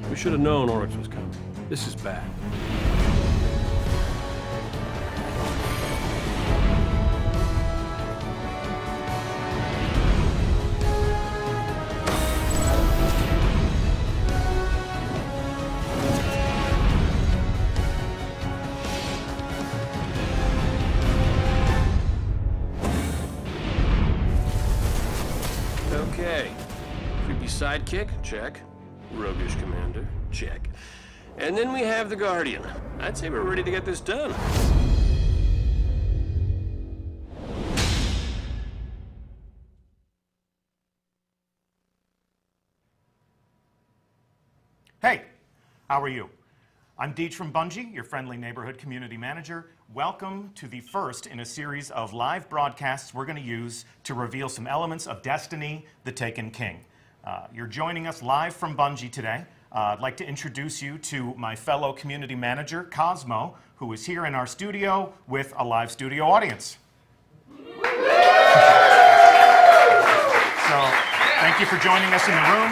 We should have known Oryx was coming. This is bad. Okay. Creepy sidekick? Check. Roguish commander? Check. And then we have the Guardian. I'd say we're ready to get this done. Hey, how are you? I'm Deej from Bungie, your friendly neighborhood community manager. Welcome to the first in a series of live broadcasts we're going to use to reveal some elements of Destiny: The Taken King. You're joining us live from Bungie today. I'd like to introduce you to my fellow community manager, Cosmo, who is here in our studio with a live studio audience. So, thank you for joining us in the room.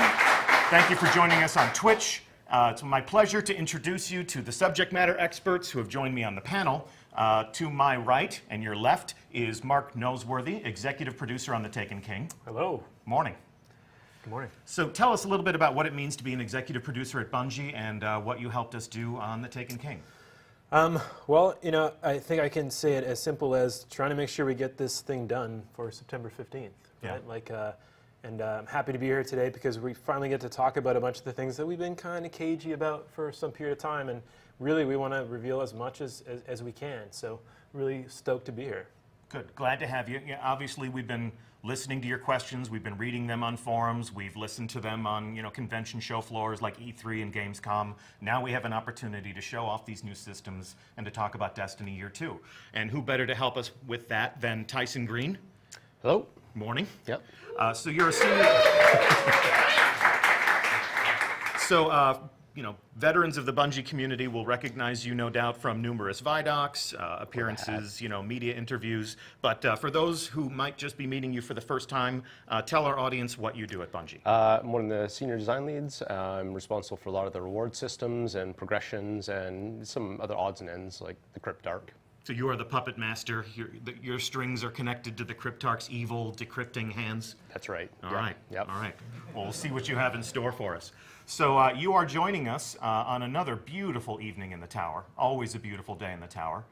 Thank you for joining us on Twitch. It's my pleasure to introduce you to the subject matter experts who have joined me on the panel. To my right and your left is Mark Noseworthy, executive producer on The Taken King. Hello. Morning. Good morning. So tell us a little bit about what it means to be an executive producer at Bungie and what you helped us do on The Taken King. Well, you know, I think I can say it as simple as trying to make sure we get this thing done for September 15th. Yeah. Right? Like, and I'm happy to be here today because we finally get to talk about a bunch of the things that we've been kind of cagey about for some period of time, and really we want to reveal as much as we can. So really stoked to be here. Good. Glad to have you. Yeah, obviously, we've been listening to your questions. We've been reading them on forums. We've listened to them on, convention show floors like E3 and Gamescom. Now we have an opportunity to show off these new systems and to talk about Destiny Year 2. And who better to help us with that than Tyson Green? Hello. Morning. Yep. So you're a senior. Veterans of the Bungie community will recognize you, no doubt, from numerous Vidocs, appearances, media interviews. But for those who might just be meeting you for the first time, tell our audience what you do at Bungie. I'm one of the senior design leads. I'm responsible for a lot of the reward systems and progressions and some other odds and ends like the Cryptarch. So you are the puppet master. Your strings are connected to the Cryptarch's evil decrypting hands. That's right. All right. Yep. All right. Well, we'll see what you have in store for us. So you are joining us on another beautiful evening in the Tower. Always a beautiful day in the Tower.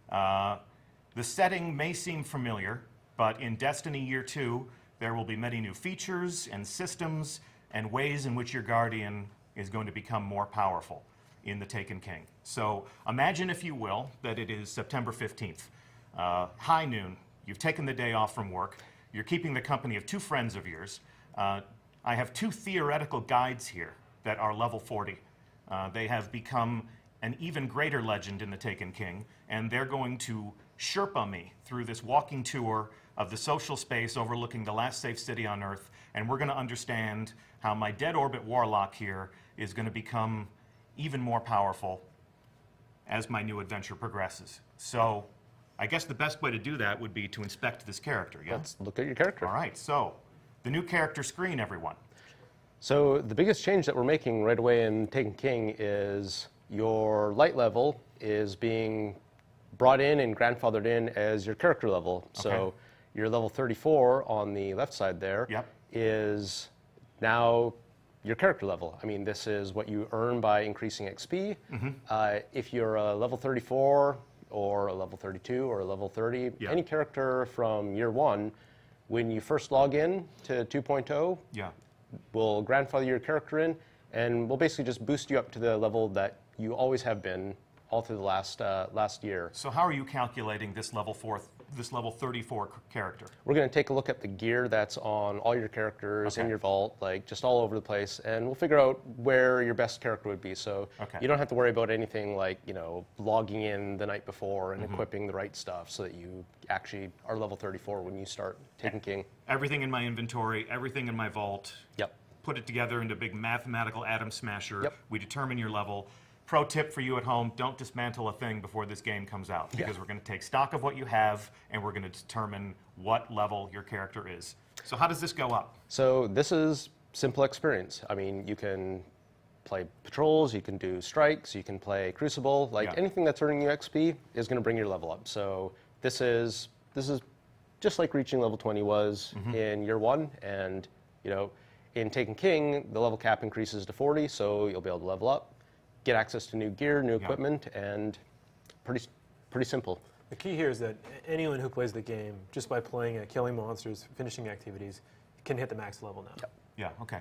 The setting may seem familiar, but in Destiny Year 2, there will be many new features and systems and ways in which your Guardian is going to become more powerful in The Taken King. So imagine, if you will, that it is September 15th. High noon. You've taken the day off from work. You're keeping the company of two friends of yours. I have two theoretical guides here that are level 40. They have become an even greater legend in The Taken King, and they're going to Sherpa me through this walking tour of the social space overlooking the last safe city on Earth, and we're going to understand how my dead orbit warlock here is going to become even more powerful as my new adventure progresses. So I guess the best way to do that would be to inspect this character, yeah? Let's look at your character. All right, so the new character screen, everyone. So the biggest change that we're making right away in Taken King is your light level is being brought in and grandfathered in as your character level. Okay. So your level 34 on the left side there is now your character level. I mean, this is what you earn by increasing XP. If you're a level 34 or a level 32 or a level 30, any character from year 1, when you first log in to 2.0, we'll grandfather your character in, and we'll basically just boost you up to the level that you always have been all through the last year. So how are you calculating this level 34 character? We're going to take a look at the gear that's on all your characters in your vault, like just all over the place, and we'll figure out where your best character would be. So you don't have to worry about anything like, logging in the night before and equipping the right stuff so that you actually are level 34 when you start Taken King. Everything in my inventory, everything in my vault. Put it together into a big mathematical atom smasher. We determine your level. Pro tip for you at home, don't dismantle a thing before this game comes out, because we're going to take stock of what you have and we're going to determine what level your character is. So how does this go up? So this is simple experience. I mean, you can play patrols, you can do strikes, you can play Crucible. Like anything that's earning you XP is going to bring your level up. So this is just like reaching level 20 was in year 1, and you know, in Taken King, the level cap increases to 40, so you'll be able to level up, get access to new gear, new equipment, and pretty simple. The key here is that anyone who plays the game, just by playing killing monsters, finishing activities, can hit the max level now. Yep. Yeah, okay.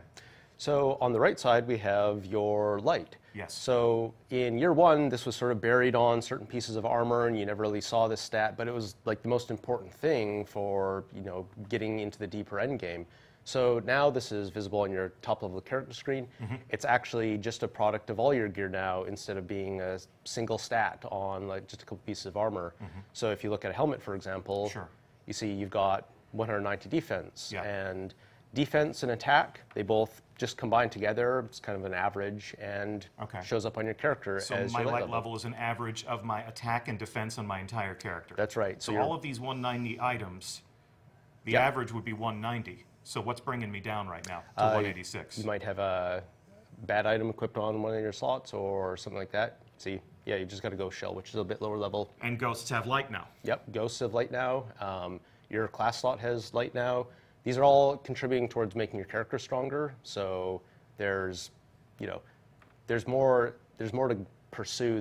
So on the right side, we have your light. Yes. So in year 1, this was sort of buried on certain pieces of armor, and you never really saw this stat, but it was like the most important thing for, you know, getting into the deeper end game. So now this is visible on your top level character screen. It's actually just a product of all your gear now, instead of being a single stat on like just a couple pieces of armor. So if you look at a helmet, for example, you see you've got 190 defense, and defense and attack, they both just combine together. It's kind of an average, and shows up on your character so as my your light level is an average of my attack and defense on my entire character. That's right. So all of these 190 items, the average would be 190. So what's bringing me down right now to 186? You might have a bad item equipped on one of your slots or something like that. See, yeah, you just got to go Shell, which is a bit lower level. And ghosts have light now. Yep, ghosts have light now. Your class slot has light now. These are all contributing towards making your character stronger. So there's, you know, there's more to pursue.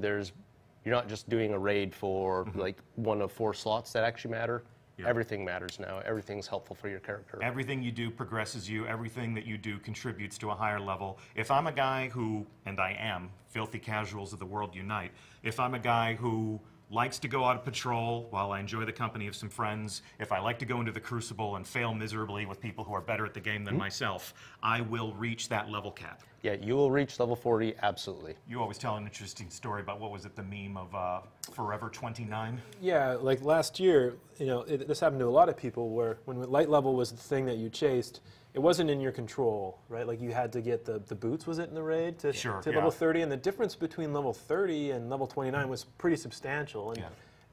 You're not just doing a raid for like one of 4 slots that actually matter. Everything matters now. Everything's helpful for your character. Everything you do progresses you. Everything that you do contributes to a higher level. If I'm a guy who, and I am, filthy casuals of the world unite, if I'm a guy who likes to go out of patrol while I enjoy the company of some friends, if I like to go into the Crucible and fail miserably with people who are better at the game than myself, I will reach that level cap. Yeah, you will reach level 40, absolutely. You always tell an interesting story about, what was it, the meme of Forever 29? Yeah, like last year, you know, this happened to a lot of people where when light level was the thing that you chased, it wasn't in your control, right? Like you had to get the boots, was it, in the raid to level 30? And the difference between level 30 and level 29 was pretty substantial. And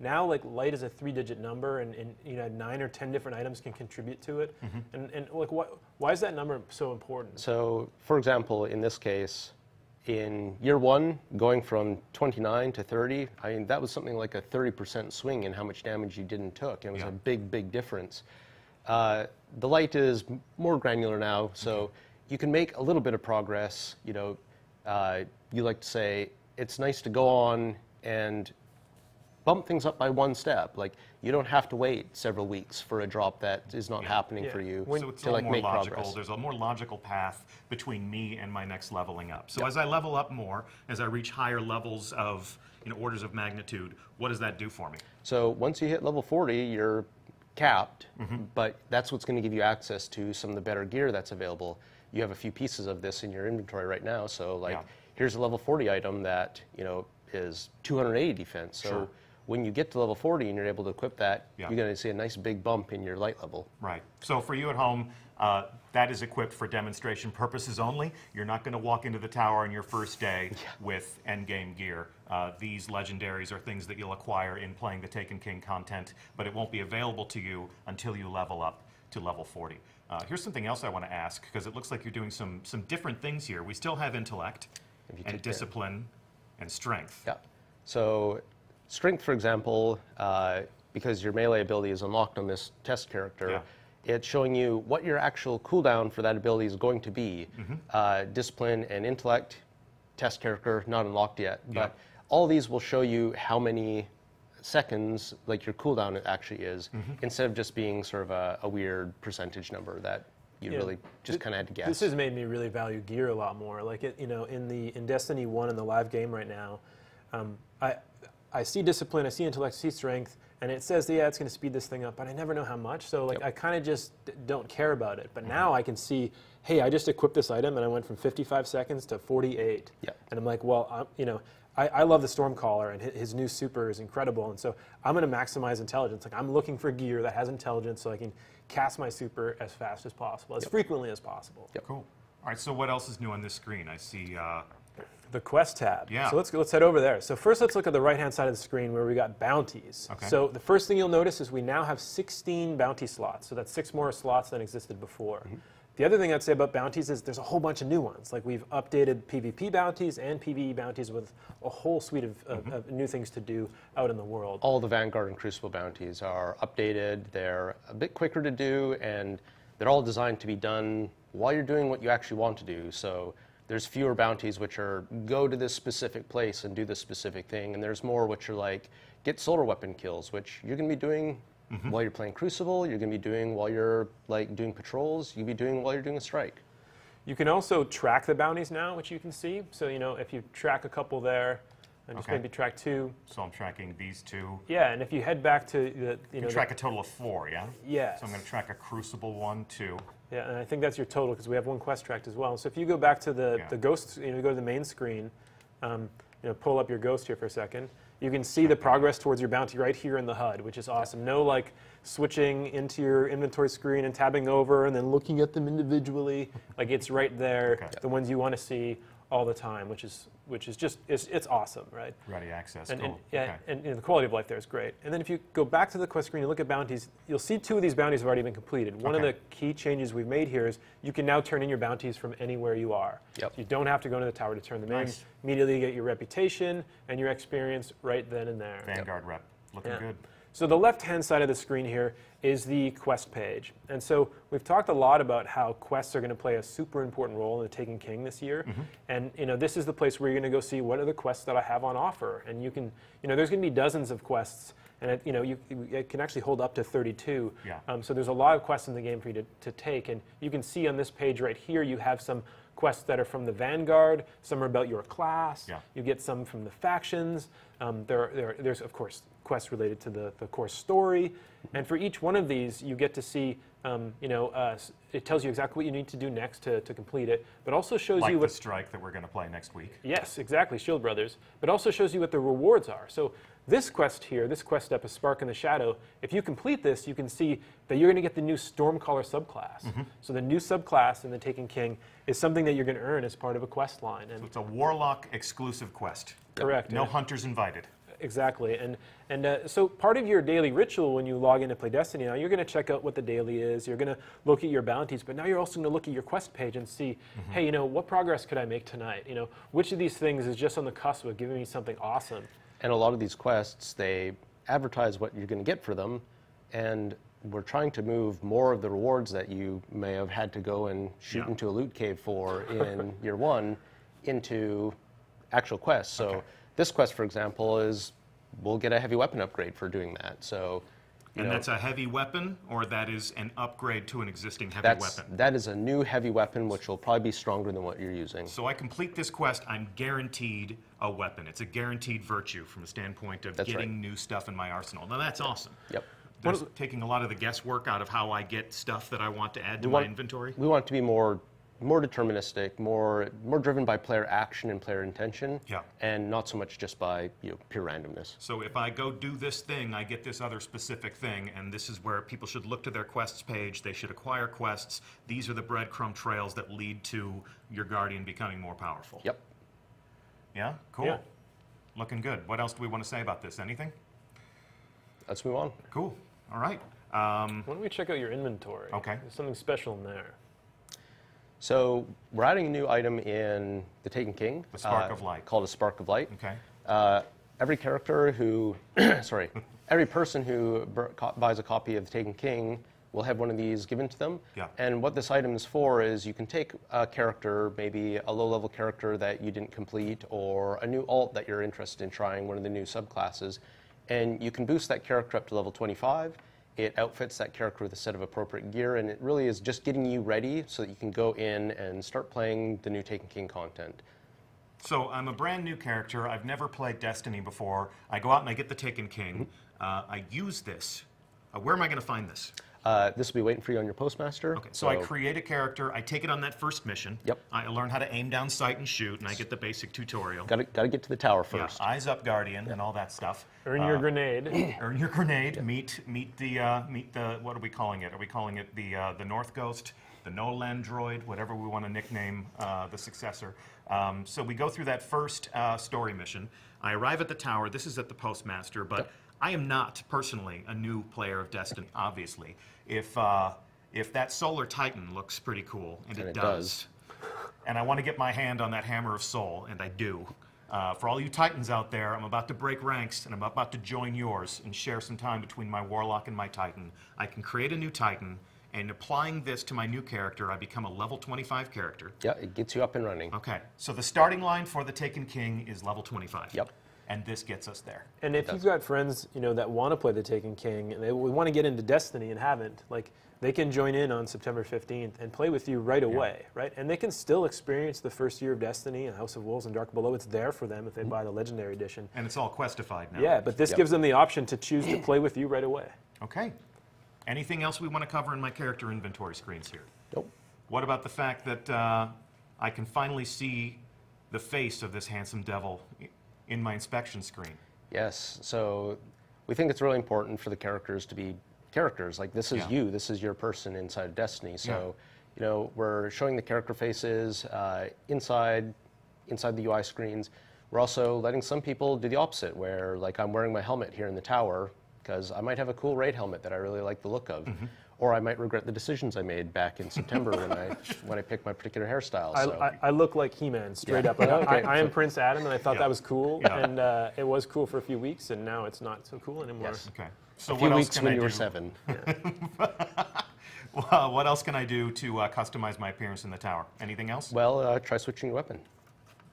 now, like, light is a 3-digit number, and you know, 9 or 10 different items can contribute to it. And like, why is that number so important? So, for example, in this case, in year 1, going from 29 to 30, I mean, that was something like a 30% swing in how much damage you did and took. It was a big, big difference. The light is more granular now, so you can make a little bit of progress. You know, you like to say it's nice to go on and bump things up by 1 step. Like, you don't have to wait several weeks for a drop that is not happening for you so it's to like make logical. progress. There's a more logical path between me and my next leveling up. So as I level up more, as I reach higher levels of, you know, orders of magnitude, what does that do for me? So once you hit level 40, you're capped, but that's what's going to give you access to some of the better gear that's available. You have a few pieces of this in your inventory right now, so like here's a level 40 item that, you know, is 280 defense. So when you get to level 40 and you're able to equip that, you're going to see a nice big bump in your light level. Right. So for you at home, that is equipped for demonstration purposes only. You're not going to walk into the tower on your first day with endgame gear. These legendaries are things that you'll acquire in playing the Taken King content, but it won't be available to you until you level up to level 40. Here's something else I want to ask, because it looks like you're doing some different things here. We still have intellect and discipline and strength. Yeah. So strength, for example, because your melee ability is unlocked on this test character, it's showing you what your actual cooldown for that ability is going to be. Discipline and intellect, test character, not unlocked yet. But all these will show you how many seconds, like your cooldown actually is, instead of just being sort of a weird percentage number that you really just kind of had to guess. This has made me really value gear a lot more. Like, you know, in Destiny 1 in the live game right now, I see discipline, I see intellect, I see strength, and it says, yeah, it's going to speed this thing up, but I never know how much, so like I kind of just don't care about it. But now I can see, hey, I just equipped this item, and I went from 55 seconds to 48. And I'm like, well, you know, I love the Stormcaller, and his new super is incredible, and so I'm going to maximize intelligence. Like, I'm looking for gear that has intelligence so I can cast my super as fast as possible, as frequently as possible. Cool. All right, so what else is new on this screen? I see the quest tab. Yeah. So let's head over there. So first, let's look at the right-hand side of the screen where we got bounties. So the first thing you'll notice is we now have 16 bounty slots. So that's 6 more slots than existed before. The other thing I'd say about bounties is there's a whole bunch of new ones. Like we've updated PvP bounties and PvE bounties with a whole suite of new things to do out in the world. All the Vanguard and Crucible bounties are updated. They're a bit quicker to do, and they're all designed to be done while you're doing what you actually want to do. So there's fewer bounties which are go to this specific place and do this specific thing, and there's more which are like get solar weapon kills, which you're going to be doing while you're playing Crucible, you're going to be doing while you're like doing patrols, you'll be doing while you're doing a strike. You can also track the bounties now, which you can see. So, you know, if you track a couple there, and just maybe track 2. So I'm tracking these 2. Yeah, and if you head back to the, you know, track a total of 4, yeah? Yeah. So I'm going to track a Crucible 1, 2. Yeah, and I think that's your total because we have 1 quest tracked as well. So if you go back to the ghost, you know, go to the main screen, you know, pull up your ghost here for a second. You can see the progress towards your bounty right here in the HUD, which is awesome. No like switching into your inventory screen and tabbing over and then looking at them individually. Like it's right there, the ones you want to see all the time, which is just it's awesome, right? Ready access. And, cool. and the quality of life there is great. And then if you go back to the quest screen and look at bounties, you'll see 2 of these bounties have already been completed. One of the key changes we've made here is you can now turn in your bounties from anywhere you are. Yep. So you don't have to go to the tower to turn them in. Immediately get your reputation and your experience right then and there. Vanguard rep. Looking good. So the left-hand side of the screen here is the quest page. And so we've talked a lot about how quests are going to play a super important role in the Taken King this year. And you know, this is the place where you're going to go see what are the quests that I have on offer. And you can, you know, there's going to be dozens of quests, and it, you know, it can actually hold up to 32. So there's a lot of quests in the game for you to take. And you can see on this page right here, you have some quests that are from the Vanguard, some are about your class, you get some from the factions, there's of course quests related to the core story, and for each one of these you get to see, you know, it tells you exactly what you need to do next to complete it, but also shows like you what the strike that we're going to play next week. Yes, exactly, Shield Brothers, but also shows you what the rewards are. So this quest here, this quest step is Spark in the Shadow. If you complete this, you can see that you're going to get the new Stormcaller subclass. So the new subclass in the Taken King is something that you're going to earn as part of a quest line. And so it's a Warlock exclusive quest. Correct. No hunters invited. Exactly, and so part of your daily ritual when you log in to play Destiny now, you're going to check out what the daily is, you're going to look at your bounties, but now you're also going to look at your quest page and see, hey, you know, what progress could I make tonight? You know, which of these things is just on the cusp of giving me something awesome? And a lot of these quests, they advertise what you're going to get for them, and we're trying to move more of the rewards that you may have had to go and shoot into a loot cave for in year 1 into actual quests. So this quest, for example, is we'll get a heavy weapon upgrade for doing that. So, and that's a heavy weapon, or that is an upgrade to an existing heavy weapon? That is a new heavy weapon, which will probably be stronger than what you're using. So I complete this quest, I'm guaranteed a weapon. It's a guaranteed virtue from the standpoint of getting new stuff in my arsenal. Now that's awesome. Yep. There's taking a lot of the guesswork out of how I get stuff that I want to add to my inventory. We want it to be more deterministic, more driven by player action and player intention, and not so much just by pure randomness. So if I go do this thing, I get this other specific thing, and this is where people should look to their quests page. They should acquire quests. These are the breadcrumb trails that lead to your Guardian becoming more powerful. Yep. Yeah? Cool. Yeah. Looking good. What else do we want to say about this? Anything? Let's move on. Cool. All right. Why don't we check out your inventory? Okay. There's something special in there. So we're adding a new item in the Taken King. The Spark of Light. Called a Spark of Light. Okay. Every character who, every person who buys a copy of the Taken King will have one of these given to them. Yeah. And what this item is for is you can take a character, maybe a low-level character that you didn't complete, or a new alt that you're interested in trying, one of the new subclasses, and you can boost that character up to level 25. It outfits that character with a set of appropriate gear, and it really is just getting you ready so that you can go in and start playing the new Taken King content. So I'm a brand new character. I've never played Destiny before. I go out and I get the Taken King. I use this. Where am I going to find this? This will be waiting for you on your Postmaster. Okay, so I create a character. I take it on that first mission. Yep. I learn how to aim down sight and shoot, and I get the basic tutorial. Got to get to the tower first. Yeah, eyes up, Guardian, and all that stuff. Earn your grenade. Earn your grenade. Meet the what are we calling it? Are we calling it the North Ghost, the Noland Droid, whatever we want to nickname the successor? So we go through that first story mission. I arrive at the tower. This is at the Postmaster, but I am not personally a new player of Destiny. Obviously, if if that Solar Titan looks pretty cool, and it does, and I want to get my hand on that Hammer of Soul, and I do. For all you Titans out there, I'm about to break ranks, and I'm about to join yours and share some time between my Warlock and my Titan. I can create a new Titan, and applying this to my new character, I become a level 25 character. Yeah, it gets you up and running. Okay, so the starting line for the Taken King is level 25. Yep. And this gets us there. And if you've got friends, that want to play the Taken King, and they want to get into Destiny and haven't, like, they can join in on September 15th and play with you right away, right? And they can still experience the first year of Destiny and House of Wolves and Dark Below. It's there for them if they buy the Legendary Edition. And it's all questified now. Yeah, but this gives them the option to choose to play with you right away. Okay. Anything else we want to cover in my character inventory screens here? Nope. What about the fact that I can finally see the face of this handsome devil in my inspection screen? Yes, so we think it's really important for the characters to be characters. Like, this is you, this is your person inside of Destiny. So, we're showing the character faces inside the UI screens. We're also letting some people do the opposite, where, like, I'm wearing my helmet here in the tower because I might have a cool raid helmet that I really like the look of. Or I might regret the decisions I made back in September when I picked my particular hairstyle. I look like He-Man, straight up. I am Prince Adam, and I thought that was cool. And it was cool for a few weeks, and now it's not so cool anymore. Yes. Okay. So a few what weeks else can when I you were do? 7. Well, what else can I do to customize my appearance in the tower? Anything else? Well, try switching your weapon.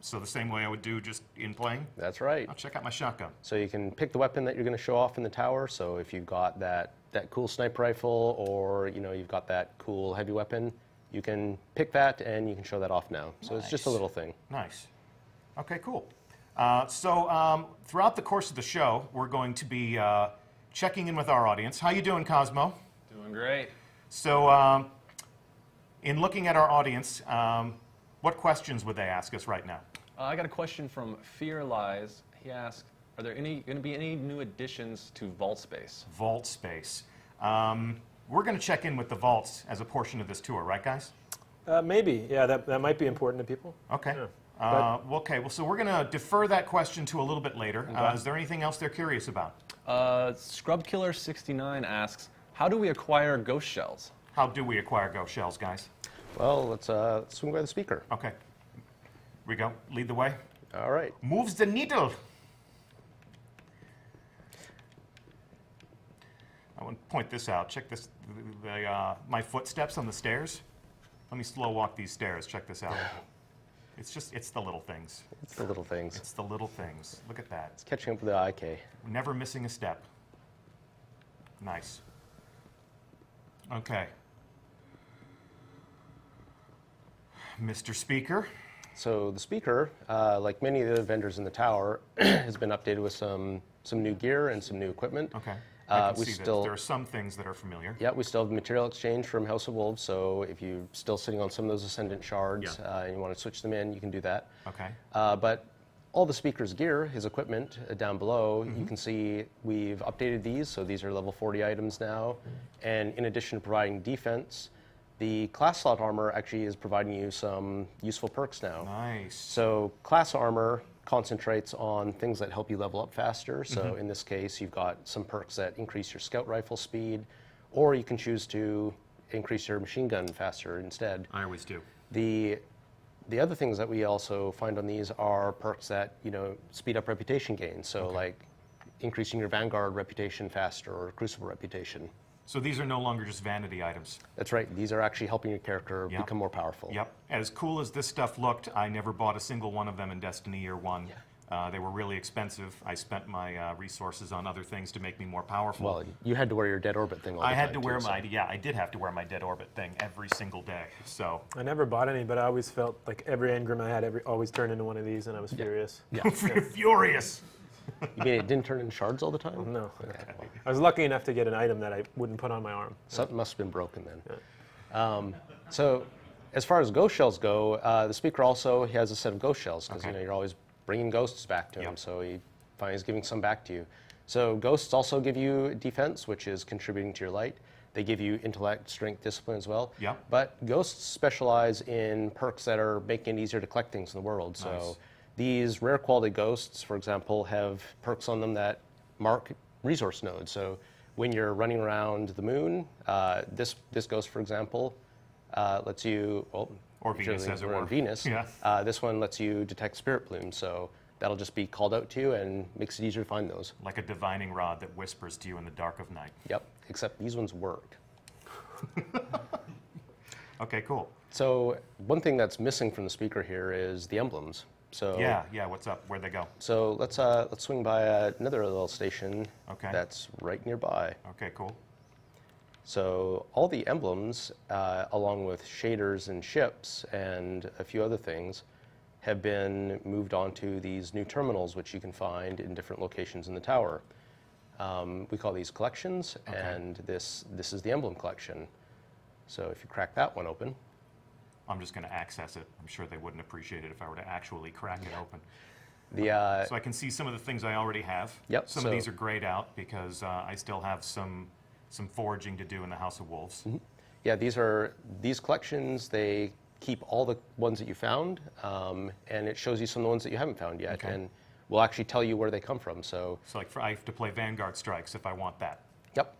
So the same way I would do just in playing? That's right. I'll check out my shotgun. So you can pick the weapon that you're going to show off in the tower. So if you've got that cool sniper rifle, or you've got that cool heavy weapon, you can pick that and you can show that off now. So it's just a little thing. Nice. Okay, cool. So throughout the course of the show, we're going to be checking in with our audience. How you doing, Cosmo? Doing great. So in looking at our audience, what questions would they ask us right now? I got a question from Fear Lies. He asked, are there going to be any new additions to Vault Space? Vault Space. We're going to check in with the vaults as a portion of this tour, right, guys? Maybe. Yeah, that might be important to people. Okay. Yeah. Okay, well, so we're going to defer that question to a little bit later. Is there anything else they're curious about? Scrubkiller69 asks, how do we acquire ghost shells? How do we acquire ghost shells, guys? Well, let's swing by the speaker. Okay. Here we go. Lead the way. All right. Moves the needle. I want to point this out. Check this. My footsteps on the stairs. Let me slow walk these stairs. Check this out. It's the little things. It's the little things. It's the little things. Look at that. It's catching up with the IK. Never missing a step. Nice. Okay. Mr. Speaker. So the speaker, like many of the vendors in the tower, has been updated with some new gear and some new equipment. Okay. I can we see still, that there are some things that are familiar. Yeah, we still have material exchange from House of Wolves, so if you're still sitting on some of those Ascendant shards and you want to switch them in, you can do that. Okay. But all the speaker's gear, his equipment, down below, you can see we've updated these, so these are level 40 items now. And in addition to providing defense, the class slot armor actually is providing you some useful perks now. Nice. So class armor concentrates on things that help you level up faster. So in this case, you've got some perks that increase your scout rifle speed, or you can choose to increase your machine gun faster instead. I always do. The other things that we also find on these are perks that speed up reputation gains. So like increasing your Vanguard reputation faster or Crucible reputation. So these are no longer just vanity items. That's right. These are actually helping your character become more powerful. Yep. As cool as this stuff looked, I never bought a single one of them in Destiny Year 1. They were really expensive. I spent my resources on other things to make me more powerful. Well, you had to wear your Dead Orbit thing all the time. I had to wear I did have to wear my Dead Orbit thing every single day. So I never bought any, but I always felt like every engram I had always turned into one of these, and I was furious. Yeah. Furious. You mean it didn't turn into shards all the time? No. Okay. I was lucky enough to get an item that I wouldn't put on my arm. Something must have been broken then. So as far as ghost shells go, the speaker also has a set of ghost shells, because you're always bringing ghosts back to him, so he finally is giving some back to you. So ghosts also give you defense, which is contributing to your light. They give you intellect, strength, discipline as well. Yeah. But ghosts specialize in perks that are making it easier to collect things in the world. So these rare quality ghosts, for example, have perks on them that mark resource nodes. So when you're running around the moon, this ghost, for example, lets you, well, or Venus, as it were. On Venus. Yeah. This one lets you detect spirit plumes, so that'll just be called out to you and makes it easier to find those. Like a divining rod that whispers to you in the dark of night. Yep, except these ones work. Okay, cool. So one thing that's missing from the speaker here is the emblems. So yeah, what's up? Where'd they go? So let's swing by another little station that's right nearby. Okay, cool. So all the emblems, along with shaders and ships and a few other things, have been moved onto these new terminals, which you can find in different locations in the tower. We call these collections, and this is the emblem collection. So if you crack that one open. I'm just going to access it. I'm sure they wouldn't appreciate it if I were to actually crack it open. So I can see some of the things I already have. Yep. Some of these are grayed out because I still have some foraging to do in the House of Wolves. Mm-hmm. Yeah, these collections, they keep all the ones that you found, and it shows you some of the ones that you haven't found yet, and will actually tell you where they come from. So like I have to play Vanguard Strikes if I want that. Yep.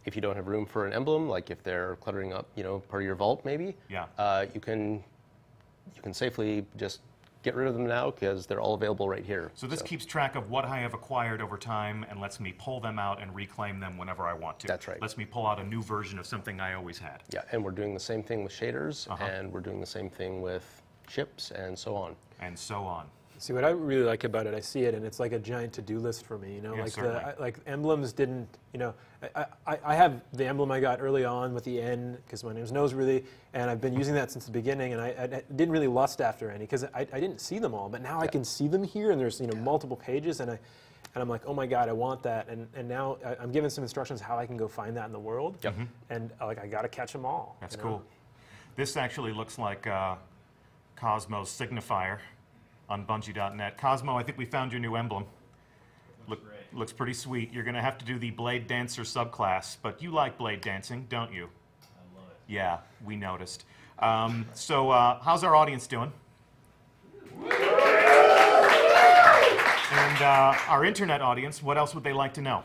If you don't have room for an emblem, like if they're cluttering up, part of your vault, maybe. Yeah. You can safely just get rid of them now because they're all available right here. So this keeps track of what I have acquired over time and lets me pull them out and reclaim them whenever I want to. That's right. Lets me pull out a new version of something I always had. Yeah, and we're doing the same thing with shaders, and we're doing the same thing with ships, and so on. And so on. See, what I really like about it, I see it, and it's like a giant to-do list for me. Yeah, like emblems didn't. I have the emblem I got early on with the N because my name's Noseworthy, and I've been using that since the beginning. And I didn't really lust after any because I didn't see them all, but now I can see them here, and there's multiple pages, and I'm like, oh my god, I want that, and now I'm given some instructions how I can go find that in the world. Yep. And I got to catch them all. That's cool. This actually looks like Cosmo's signifier on Bungie.net. Cosmo, I think we found your new emblem. Looks pretty sweet. You're going to have to do the Blade Dancer subclass, but you like blade dancing, don't you? I love it. Yeah, we noticed. So how's our audience doing? And our internet audience, what else would they like to know?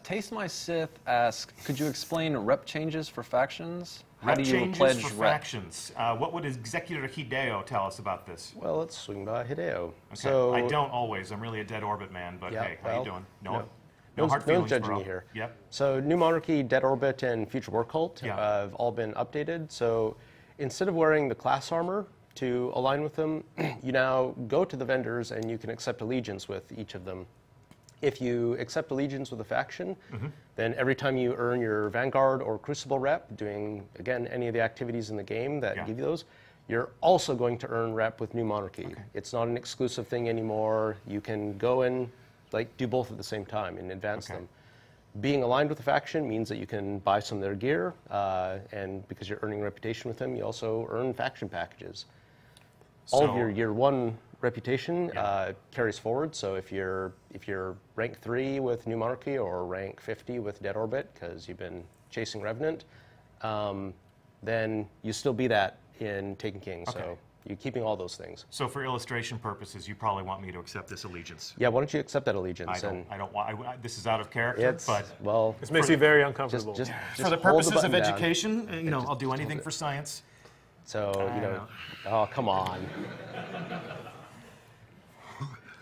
Taste My Sith asks, could you explain rep changes for factions? How Rep do you changes pledge for rep? factions. What would Executor Hideo tell us about this? Well, let's swing by Hideo. Okay. So I don't always. I'm really a dead orbit man, but hey, how you doing? No hard one's feelings, judging bro. you here. Yep. So New Monarchy, Dead Orbit, and Future War Cult Yeah. have all been updated. So instead of wearing the class armor to align with them, you now go to the vendors and you can accept allegiance with each of them. If you accept allegiance with a faction, then every time you earn your Vanguard or Crucible rep, doing, again, any of the activities in the game that give you those, you're also going to earn rep with New Monarchy. Okay. It's not an exclusive thing anymore. You can go and do both at the same time and advance them. Being aligned with a faction means that you can buy some of their gear, and because you're earning reputation with them, you also earn faction packages. All of your year one reputation carries forward. So if you're rank 3 with New Monarchy or rank 50 with Dead Orbit because you've been chasing Revenant, then you still be that in Taken King. So you're keeping all those things. So for illustration purposes, you probably want me to accept this allegiance. Yeah, why don't you accept that allegiance? I don't want. This is out of character, but well, this makes me very uncomfortable. Just for the hold purposes of button down. education, I'll do anything for science. So oh come on.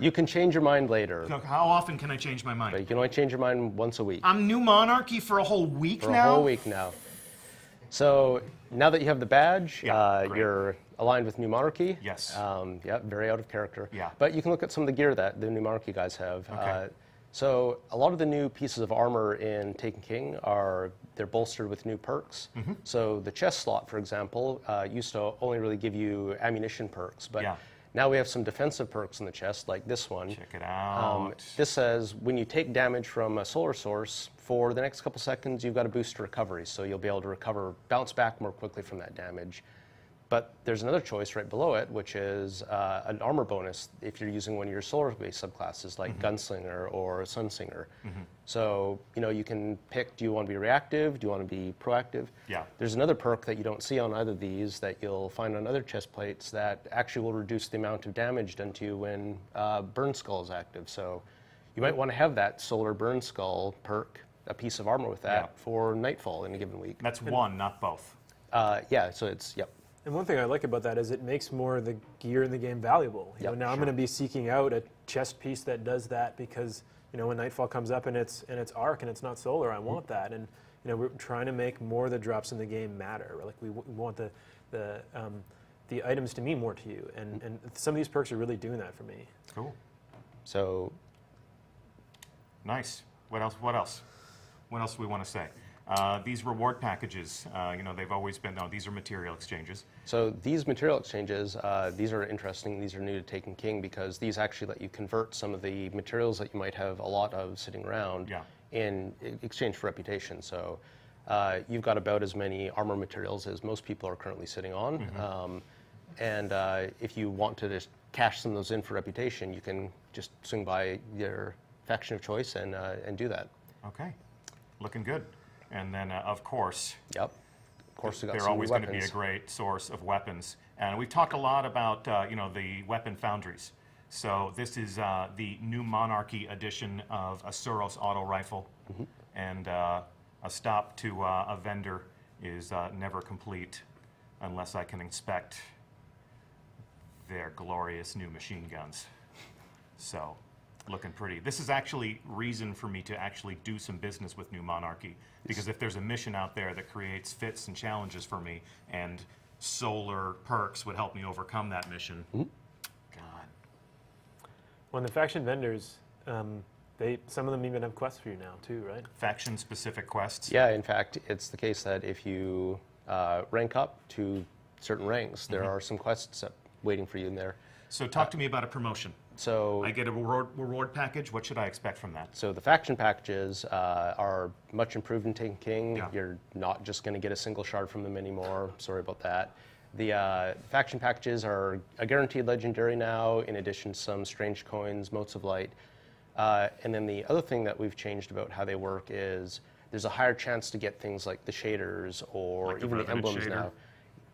You can change your mind later. Look, how often can I change my mind? But you can only change your mind once a week. I'm New Monarchy for a whole week now? For a whole week now. So now that you have the badge, you're aligned with New Monarchy. Yes. Yeah, very out of character. Yeah. But you can look at some of the gear that the New Monarchy guys have. Okay. So a lot of the new pieces of armor in Taken King they're bolstered with new perks. So the chest slot, for example, used to only really give you ammunition perks, but now we have some defensive perks in the chest, like this one. Check it out. This says when you take damage from a solar source, for the next couple seconds, you've got a boost to recovery, so you'll be able to bounce back more quickly from that damage. But there's another choice right below it, which is an armor bonus if you're using one of your solar-based subclasses, like Gunslinger or Sunsinger. So, you can pick, do you want to be reactive? Do you want to be proactive? Yeah. There's another perk that you don't see on either of these that you'll find on other chest plates that actually will reduce the amount of damage done to you when Burn Skull is active. So you might want to have that Solar Burn Skull perk, a piece of armor with that for Nightfall in a given week. That's one, not both. Yeah, so it's, yep. And one thing I like about that is it makes more of the gear in the game valuable. You know, now I'm going to be seeking out a chest piece that does that because, you know, when Nightfall comes up and it's arc and it's not solar, I want that. And, you know, we're trying to make more of the drops in the game matter. Like we want the items to mean more to you. And some of these perks are really doing that for me. Cool. So nice. What else? What else? What else do we want to say? These reward packages, you know, they've always been, these are material exchanges. So these material exchanges, these are interesting. These are new to Taken King because these actually let you convert some of the materials that you might have a lot of sitting around in exchange for reputation. So you've got about as many armor materials as most people are currently sitting on. And if you want to just cash some of those in for reputation, you can just swing by your faction of choice and do that. Okay, looking good. And then, of course, of course, they're always going to be a great source of weapons. And we've talked a lot about, you know, the weapon foundries. So this is the new Monarchy edition of a Suros auto rifle. And a stop to a vendor is never complete unless I can inspect their glorious new machine guns. So, looking pretty. This is actually reason for me to actually do some business with New Monarchy, because if there's a mission out there that creates fits and challenges for me, and solar perks would help me overcome that mission, God. Well, the faction vendors, some of them even have quests for you now too, right? Faction-specific quests? Yeah, in fact, it's the case that if you rank up to certain ranks, there are some quests waiting for you in there. So talk to me about a promotion. So I get a reward package. What should I expect from that? So the faction packages are much improved in Taken King. Yeah. You're not just going to get a single shard from them anymore. Sorry about that. The faction packages are a guaranteed legendary now, in addition to some strange coins, motes of light. And then the other thing that we've changed about how they work is there's a higher chance to get things like the shaders or Like the even the Revenant emblems shader. now.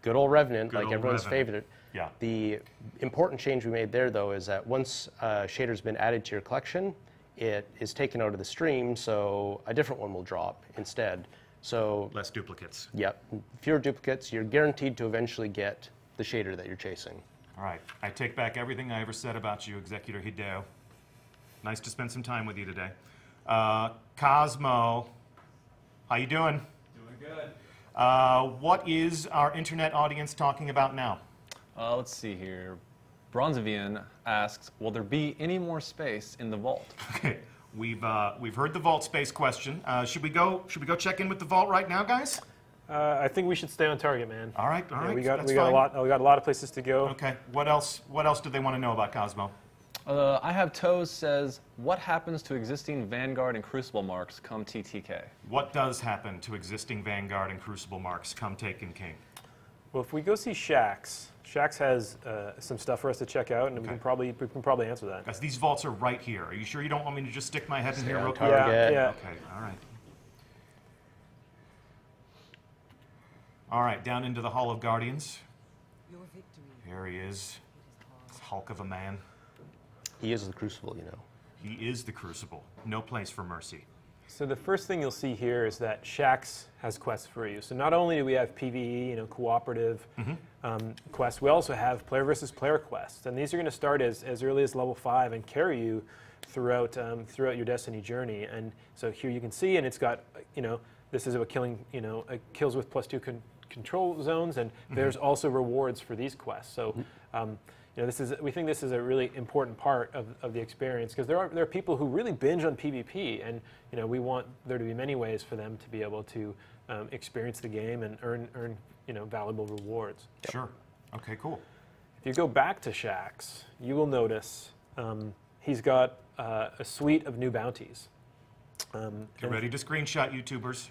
Good old Revenant, Good like old everyone's Revenant. favorite. Yeah. The important change we made there, though, is that once a shader's been added to your collection, it is taken out of the stream, so a different one will drop instead. So Less duplicates. yep, fewer duplicates. You're guaranteed to eventually get the shader that you're chasing. All right. I take back everything I ever said about you, Executor Hideo. Nice to spend some time with you today. Cosmo, how you doing? Doing good. What is our internet audience talking about now? Let's see here. Bronzevian asks, will there be any more space in the vault? Okay, we've heard the vault space question. Should we go check in with the vault right now, guys? I think we should stay on target, man. All right, all Yeah, right. we got that's a fine. lot of places to go. Okay. What else do they want to know about Cosmo? I have Toes says, what happens to existing Vanguard and Crucible marks come TTK? What does happen to existing Vanguard and Crucible marks come Taken King? Well, if we go see Shax has some stuff for us to check out, and we can probably answer that. Guys, these vaults are right here. Are you sure you don't want me to just stick my head in here real quick? target. Yeah. Okay, all right. All right, down into the Hall of Guardians. Your victory. Here he is. This hulk of a man. He is the Crucible, you know. He is the Crucible. No place for mercy. So the first thing you'll see here is that Shax has quests for you. So not only do we have PvE, cooperative quests, we also have player versus player quests, and these are going to start as early as level 5 and carry you throughout your Destiny journey. And so here you can see, and it's got this is about killing kills with +2 control zones, and there's also rewards for these quests. So. We think this is a really important part of the experience, because there are people who really binge on PvP, and we want there to be many ways for them to be able to experience the game and earn valuable rewards. Sure. Okay, cool. If you go back to Shax, you will notice he's got a suite of new bounties. Get ready to screenshot, YouTubers.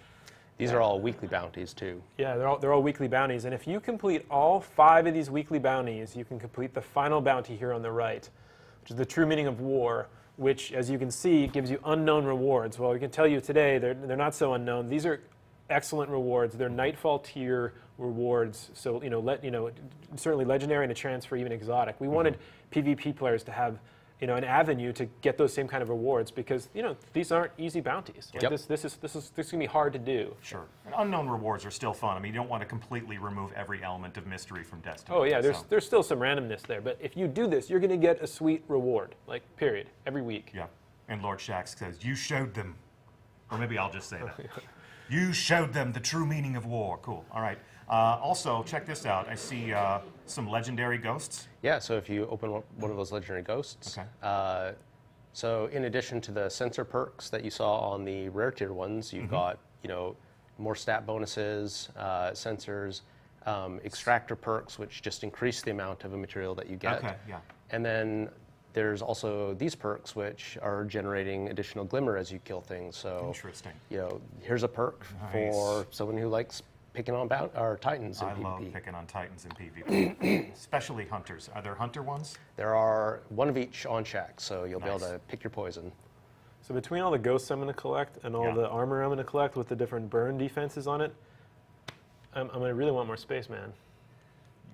These are all weekly bounties, too. Yeah, they're all weekly bounties, and if you complete all 5 of these weekly bounties, you can complete the final bounty here on the right, which is the true meaning of war, which, as you can see, gives you unknown rewards. Well, we can tell you today they're not so unknown. These are excellent rewards. They're Nightfall tier rewards, so certainly legendary and a chance for even exotic. We wanted PvP players to have you know, an avenue to get those same kind of rewards, because, you know, these aren't easy bounties. Like this is gonna be hard to do. Sure. And unknown rewards are still fun. I mean, you don't want to completely remove every element of mystery from Destiny. Oh yeah, there's still some randomness there, but if you do this, you're gonna get a sweet reward, like period, every week. Yeah. And Lord Shaxx says, "You showed them," or maybe I'll just say that. You showed them the true meaning of war. Cool. All right. Also, check this out. I see some legendary ghosts. Yeah, so if you open one of those legendary ghosts, Okay. so in addition to the sensor perks that you saw on the rare tier ones, you've got, you know, more stat bonuses, sensors, extractor perks, which just increase the amount of a material that you get. Okay, yeah. And then there's also these perks, which are generating additional glimmer as you kill things. So, Interesting. you know, here's a perk for someone who likes picking on Titans in I PvP. love picking on Titans in PvP, especially hunters. Are there hunter ones? There are one of each on Shaxx, so you'll be able Nice. to pick your poison. So between all the ghosts I'm going to collect and all Yeah. the armor I'm going to collect with the different burn defenses on it, I'm going to really want more space, man.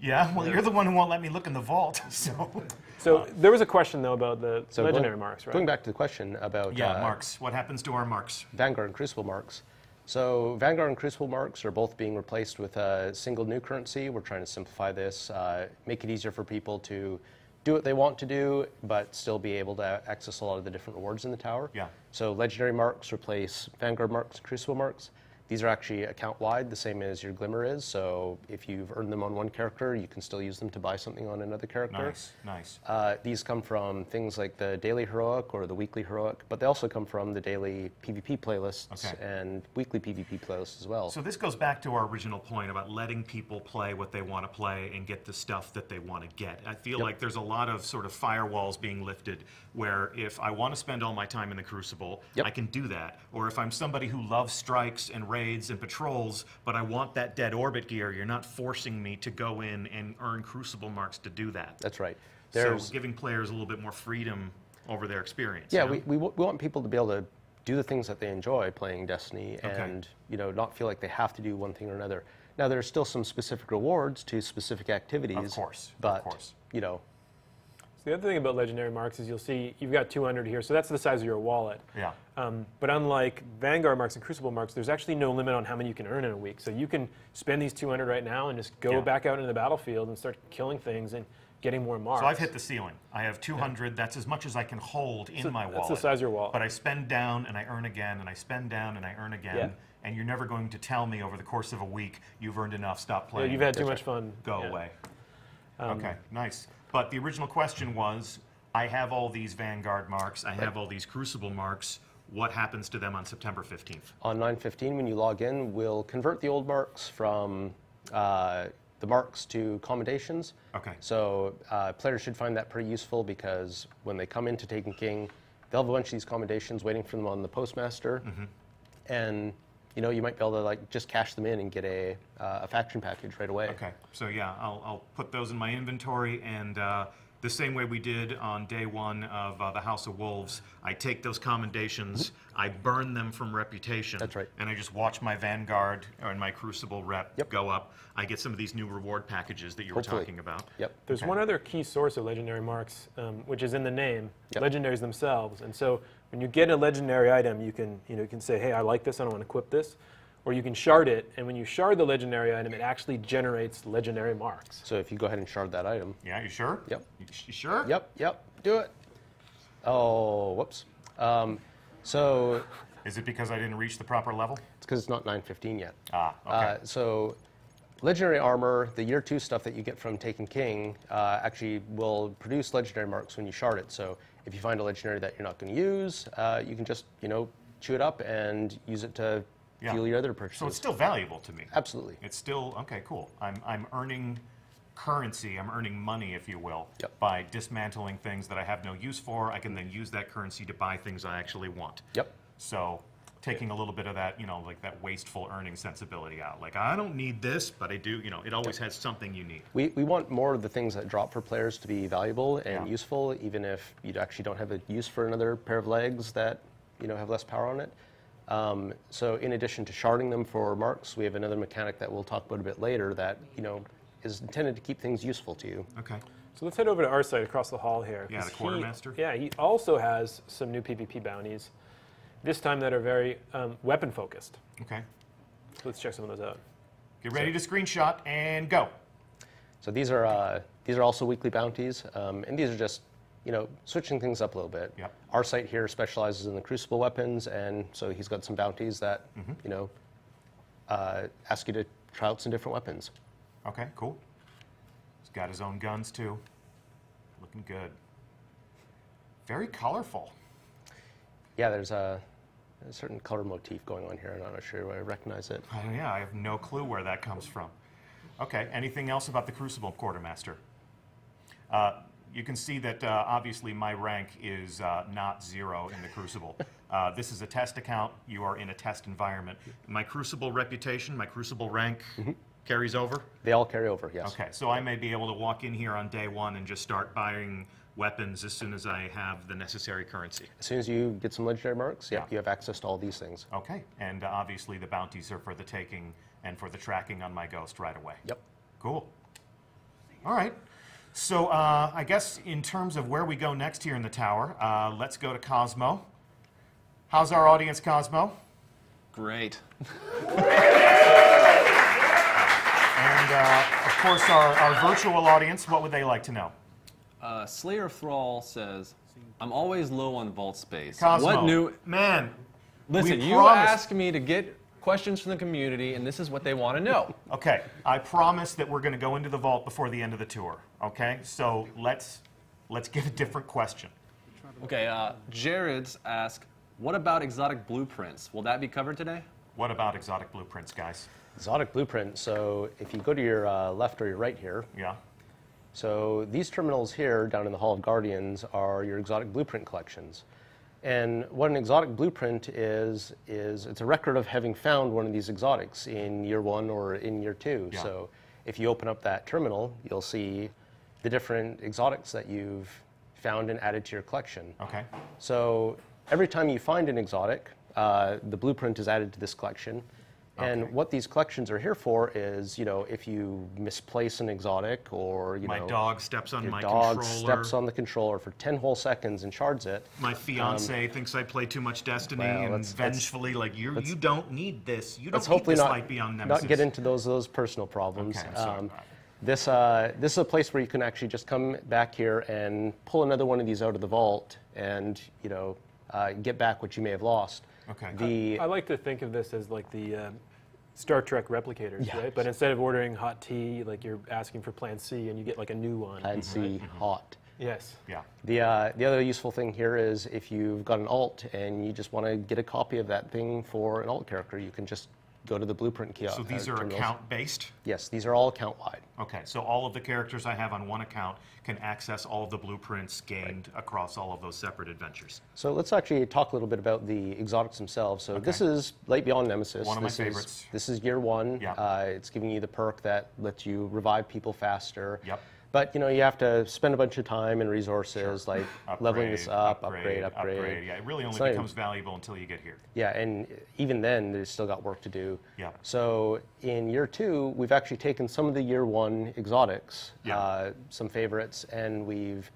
Yeah. Well, you're the one who won't let me look in the vault. So there was a question though about the So legendary marks, right? Going back to the question about marks. What happens to our marks? Vanguard and Crucible marks. So Vanguard and Crucible marks are both being replaced with a single new currency. We're trying to simplify this, make it easier for people to do what they want to do, but still be able to access a lot of the different rewards in the tower. Yeah. So legendary marks replace Vanguard marks and Crucible marks. These are actually account-wide, the same as your Glimmer is. So if you've earned them on one character, you can still use them to buy something on another character. Nice, nice. These come from things like the daily heroic or the weekly heroic, but they also come from the daily PvP playlists and weekly PvP playlists as well. So this goes back to our original point about letting people play what they want to play and get the stuff that they want to get. I feel like there's a lot of sort of firewalls being lifted where if I want to spend all my time in the Crucible, I can do that. Or if I'm somebody who loves strikes and raids and patrols, but I want that dead orbit gear, you're not forcing me to go in and earn Crucible marks to do that. That's right. So giving players a little bit more freedom over their experience. Yeah, you know? we want people to be able to do the things that they enjoy playing Destiny and not feel like they have to do one thing or another. Now, there are still some specific rewards to specific activities. Of course, but, of course. So the other thing about legendary marks is you'll see you've got 200 here, so that's the size of your wallet. Yeah. But unlike Vanguard marks and Crucible marks, there's actually no limit on how many you can earn in a week. So you can spend these 200 right now and just go back out into the battlefield and start killing things and getting more marks. So I've hit the ceiling. I have 200. That's as much as I can hold in my wallet. That's the size of your wallet. But I spend down and I earn again, and I spend down and I earn again. Yeah. And you're never going to tell me over the course of a week you've earned enough. Stop playing. Yeah, you've had too much fun. Go away. Okay, nice. But the original question was, I have all these Vanguard marks. I have all these Crucible marks. What happens to them on September 15th? On 9/15, when you log in, we'll convert the old marks from the marks to commendations. Okay. So players should find that pretty useful because when they come into Taken King, they'll have a bunch of these commendations waiting for them on the Postmaster. And you might be able to just cash them in and get a faction package right away. Okay, so yeah, I'll put those in my inventory, and the same way we did on day one of the House of Wolves, I take those commendations, I burn them from reputation. That's right. And I just watch my Vanguard or my Crucible rep go up. I get some of these new reward packages that you were talking about. Yep. There's one other key source of legendary marks, which is in the name, legendaries themselves. And so when you get a legendary item, you can say, hey, I like this, I don't want to equip this. Or you can shard it, and when you shard the legendary item, it actually generates legendary marks. So if you go ahead and shard that item. Yeah, you sure? Yep. You sure? Yep, do it. Oh, whoops. So Is it because I didn't reach the proper level? it's because it's not 9/15 yet. Ah, okay. So legendary armor, the year 2 stuff that you get from Taken King, actually will produce legendary marks when you shard it. So if you find a legendary that you're not going to use, you can just chew it up and use it to fuel your other purchases. So it's still valuable to me. Absolutely. It's still, okay, cool. I'm earning currency, I'm earning money, if you will, Yep. by dismantling things that I have no use for. I can then use that currency to buy things I actually want. Yep. So taking a little bit of that, like that wasteful earning sensibility out. Like, I don't need this, but I do, it always has something you need. We want more of the things that drop for players to be valuable and useful, even if you actually don't have a use for another pair of legs that have less power on it. So in addition to sharding them for marks, we have another mechanic that we'll talk about a bit later that is intended to keep things useful to you. Okay. So let's head over to our site across the hall here. Yeah, 'cause the Quartermaster. He also has some new PvP bounties, this time that are very weapon focused. Okay. So let's check some of those out. Get ready to screenshot and go. So these are also weekly bounties, and these are just, you know, switching things up a little bit. Yep. Our site here specializes in the Crucible weapons, and so he's got some bounties that, you know, ask you to try out some different weapons. Okay, cool. He's got his own guns too. Looking good. Very colorful. Yeah, there's a certain color motif going on here. I'm not sure I recognize it. Yeah, I have no clue where that comes from. Okay, anything else about the Crucible Quartermaster? You can see that obviously my rank is not 0 in the Crucible. This is a test account. You are in a test environment. My Crucible reputation, my Crucible rank carries over? They all carry over, yes. Okay, so I may be able to walk in here on day 1 and just start buying weapons as soon as I have the necessary currency. As soon as you get some legendary marks, Yeah. you have access to all these things. Okay, and obviously the bounties are for the taking and for the tracking on my ghost right away. Yep. Cool. All right. So I guess in terms of where we go next here in the tower, let's go to Cosmo. How's our audience, Cosmo? Great. And of course, our virtual audience, what would they like to know? Slayer Thrall says, I'm always low on vault space. Cosmo, What new... man, Listen, we you promised- asked me to get questions from the community, and this is what they want to know. Okay, I promise that we're going to go into the vault before the end of the tour. Okay, so let's get a different question. Okay, Jared's asked, what about exotic blueprints? Will that be covered today? What about exotic blueprints, guys? Exotic blueprint. So if you go to your left or your right here, Yeah. so these terminals here down in the Hall of Guardians are your exotic blueprint collections. And what an exotic blueprint is it's a record of having found one of these exotics in year 1 or in year 2. Yeah. So if you open up that terminal, you'll see the different exotics that you've found and added to your collection. Okay. So every time you find an exotic, the blueprint is added to this collection. And Okay. what these collections are here for is, you know, if you misplace an exotic or, you My know, dog steps on your my dog controller. steps on the controller for 10 whole seconds and shards it. My fiance thinks I play too much Destiny, well, and let's- vengefully, like, you don't need this. You Let's don't need hopefully this not, Light Beyond Nemesis. not get into those personal problems. Okay, I'm sorry. This is a place where you can actually just come back here and pull another one of these out of the vault and, you know, get back what you may have lost. Okay. I like to think of this as like the Star Trek replicators, Yeah. right? But instead of ordering hot tea, like you're asking for Plan C and you get like a new one. And see hot. Yes. Yeah. The other useful thing here is if you've got an alt and you just want to get a copy of that thing for an alt character, you can just go to the blueprint kiosk. So these are terminals. account-based? Yes, these are all account-wide. Okay, so all of the characters I have on one account can access all of the blueprints gained across all of those separate adventures. So let's actually talk a little bit about the exotics themselves. So this is Light Beyond Nemesis. One of my This favorites. This is year 1. Yeah. It's giving you the perk that lets you revive people faster. Yep. But you know you have to spend a bunch of time and resources like leveling this up, upgrade. Yeah, it really only It's not even- becomes valuable until you get here. Yeah, and even then, there's still got work to do. Yeah. So in year 2, we've actually taken some of the year 1 exotics, Yeah. some favorites, and we've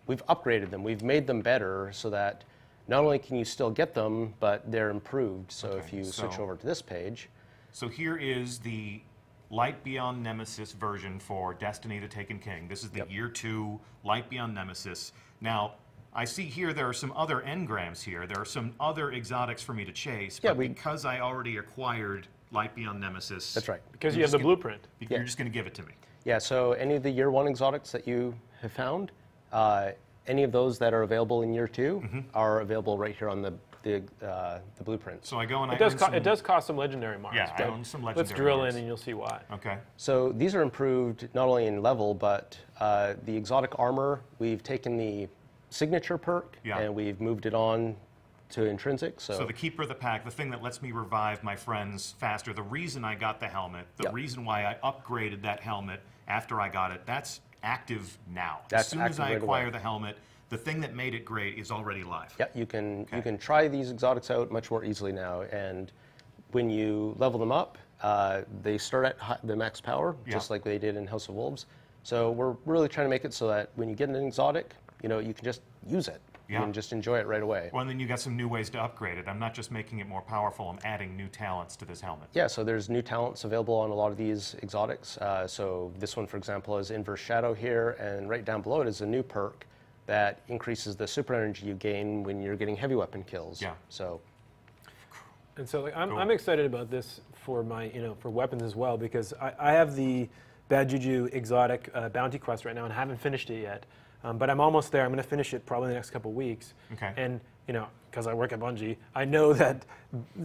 upgraded them. We've made them better so that not only can you still get them, but they're improved. So Okay, if you switch so- over to this page, So here is the Light Beyond Nemesis version for Destiny the Taken King. This is the year 2 Light Beyond Nemesis. Now, I see here there are some other engrams here. There are some other exotics for me to chase, Yeah, but we- because I already acquired Light Beyond Nemesis... that's right. Because You're you have just the gonna- blueprint. You're just going to give it to me. Yeah, so any of the year 1 exotics that you have found, any of those that are available in year 2 are available right here on the blueprint. So I go and It I does, earn some... it does cost some legendary marks. Yeah, I but own some let's legendary drill marks. in and you'll see why. Okay. So these are improved not only in level, but the exotic armor, we've taken the signature perk Yeah. and we've moved it on to intrinsic. So the Keeper of the Pack, the thing that lets me revive my friends faster, the reason I got the helmet, the Yep. reason why I upgraded that helmet after I got it, that's active now. That's as soon as active I right acquire away. the helmet, the thing that made it great is already live. yeah, you can try these exotics out much more easily now. And when you level them up, they start at the max power, just Yeah. like they did in House of Wolves. So we're really trying to make it so that when you get an exotic, you know, you can just use it. Yeah. You can just enjoy it right away. Well, and then you got some new ways to upgrade it. I'm not just making it more powerful, I'm adding new talents to this helmet. Yeah, so there's new talents available on a lot of these exotics. So this one, for example, is Inverse Shadow here, and right down below it is a new perk that increases the super energy you gain when you're getting heavy weapon kills. Yeah. So. And so like, I'm, Cool. I'm excited about this for my, for weapons as well, because I have the Bad Juju exotic bounty quest right now and haven't finished it yet. But I'm almost there. I'm going to finish it probably in the next couple of weeks. Okay. And, because I work at Bungie, I know that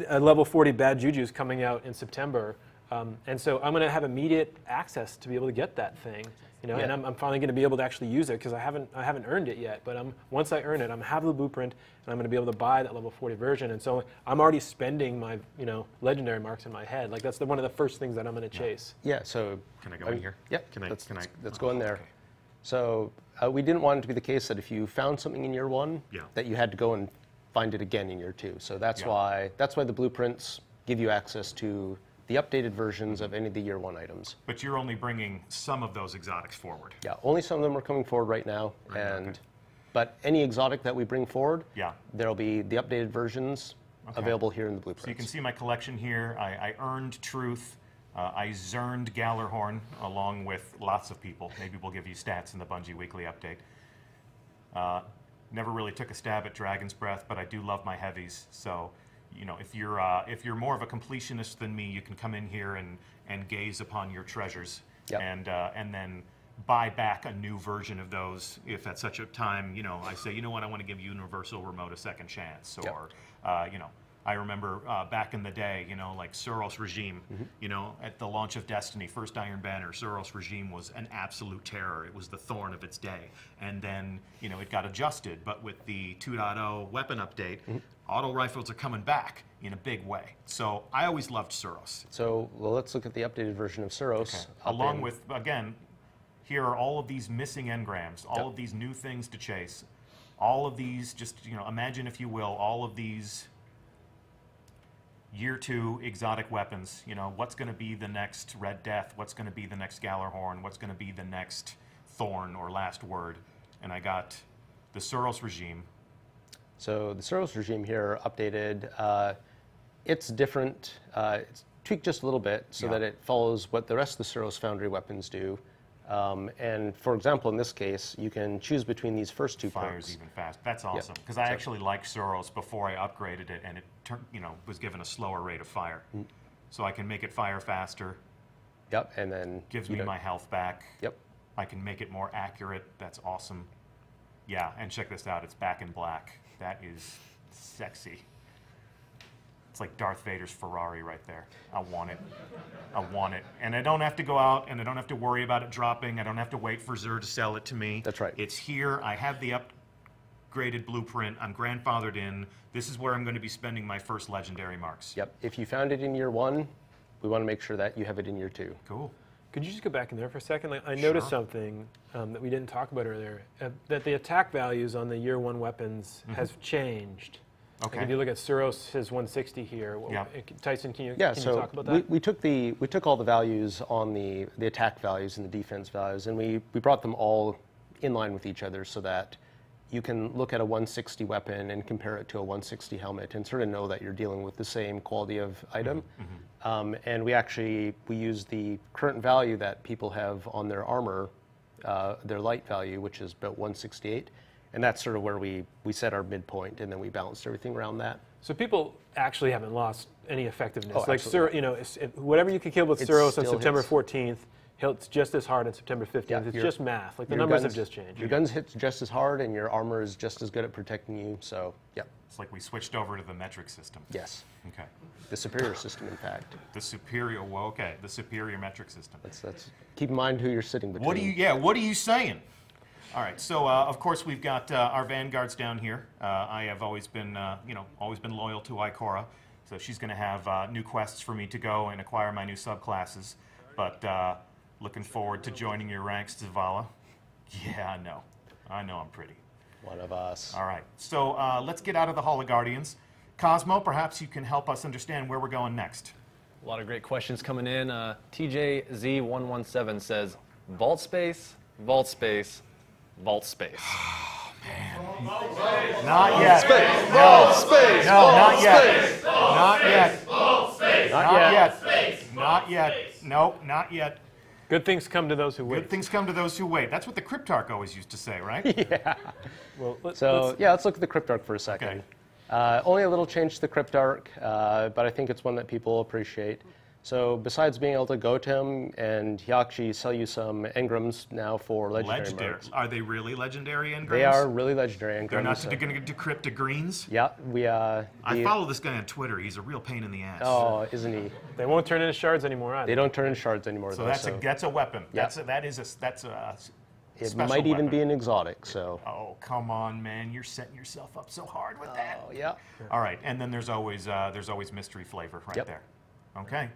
a level 40 Bad Juju is coming out in September. And so I'm going to have immediate access to be able to get that thing. And I'm finally going to be able to actually use it because I haven't earned it yet. But once I earn it, I'm have the blueprint, and I'm going to be able to buy that level 40 version. And so I'm already spending my legendary marks in my head. Like that's one of the first things that I'm going to chase. Yeah. So. Can I go in here? Yep. Can I? Let's go in there. Okay. So we didn't want it to be the case that if you found something in year 1, Yeah. that you had to go and find it again in year 2. So that's why the blueprints give you access to the updated versions of any of the year 1 items. But you're only bringing some of those exotics forward. Yeah, only some of them are coming forward right now, but any exotic that we bring forward, there'll be the updated versions available here in the blueprints. So you can see my collection here. I earned Truth. I zerned Gallarhorn along with lots of people. Maybe we'll give you stats in the Bungie Weekly Update. Never really took a stab at Dragon's Breath, but I do love my heavies. So, if you're more of a completionist than me, you can come in here and gaze upon your treasures, and then buy back a new version of those if at such a time, I say, you know what, I want to give Universal Remote a second chance, or I remember back in the day, like Suros Regime, at the launch of Destiny, first Iron Banner, Suros Regime was an absolute terror. It was the thorn of its day. And then, it got adjusted. But with the 2.0 weapon update, auto rifles are coming back in a big way. So I always loved Suros. So, let's look at the updated version of Suros. Okay. Along with, again, here are all of these missing engrams, all of these new things to chase. All of these, just, imagine, if you will, all of these Year 2 exotic weapons. What's going to be the next Red Death? What's going to be the next Gallarhorn? What's going to be the next Thorn or Last Word? And I got the Suros Regime. So the Suros Regime here updated. It's different. It's tweaked just a little bit so that it follows what the rest of the Suros Foundry weapons do. And for example, in this case, you can choose between these first two Fires perks. even fast. That's awesome, because I actually liked Suros before I upgraded it, and it was given a slower rate of fire. So I can make it fire faster. Yep, and then gives me my health back. Yep. I can make it more accurate. That's awesome. Yeah, and check this out. It's back in black. That is sexy. It's like Darth Vader's Ferrari right there. I want it. I want it. And I don't have to go out, and I don't have to worry about it dropping. I don't have to wait for Xur to sell it to me. That's right. It's here. I have the upgraded blueprint. I'm grandfathered in. This is where I'm going to be spending my first legendary marks. Yep. If you found it in year 1, we want to make sure that you have it in year 2. Cool. Could you just go back in there for a second? I noticed something that we didn't talk about earlier, that the attack values on the year 1 weapons has changed. Okay. Like if you look at Suros, his 160 here. Tyson, can you talk about that? We took all the values on the attack values and the defense values, and we brought them all in line with each other so that you can look at a 160 weapon and compare it to a 160 helmet and sort of know that you're dealing with the same quality of item. And we use the current value that people have on their armor, their light value, which is about 168. And that's sort of where we set our midpoint, and then we balanced everything around that. So people actually haven't lost any effectiveness. Oh, like whatever you could kill with Suros on September 14th, hits just as hard on September 15th. Yeah, it's just math. Like the numbers have just changed. Your guns hit just as hard, and your armor is just as good at protecting you. So, yeah. It's like we switched over to the metric system. Yes. Okay. The superior system, in fact. The superior. Well, okay. The superior metric system. That's. Keep in mind who you're sitting between. What are you saying? All right, so of course we've got our vanguards down here. I have always been, always been loyal to Ikora, so she's going to have new quests for me to go and acquire my new subclasses. But looking forward to joining your ranks, Zavala. Yeah, I know I'm pretty. One of us. All right, so let's get out of the Hall of Guardians. Cosmo, perhaps you can help us understand where we're going next. A lot of great questions coming in. TJZ117 says, vault space, vault space, vault space. Not yet. Space, No. vault space, No, vault not yet. space. Not yet. Not yet. yet. Not yet. Nope, not yet. Good things come to those who wait. Good things come to those who wait. That's what the Cryptarch always used to say, right? Well, let's let's look at the Cryptarch for a second. Okay. Only a little change to the Cryptarch, but I think it's one that people appreciate. So besides being able to go to him, and he'll actually sell you some engrams now for legendary modes. Are they really legendary engrams? They are really legendary engrams. They're not going to decrypt to greens? Yeah, I follow this guy on Twitter. He's a real pain in the ass. Oh, isn't he? They won't turn into shards anymore either. They don't turn into shards anymore. So though, that's a weapon. Yeah. That's a it special might even weapon. be an exotic. So. Oh, come on, man! You're setting yourself up so hard with that. Oh yeah. All right, and then there's always mystery flavor right Yep. there. Okay.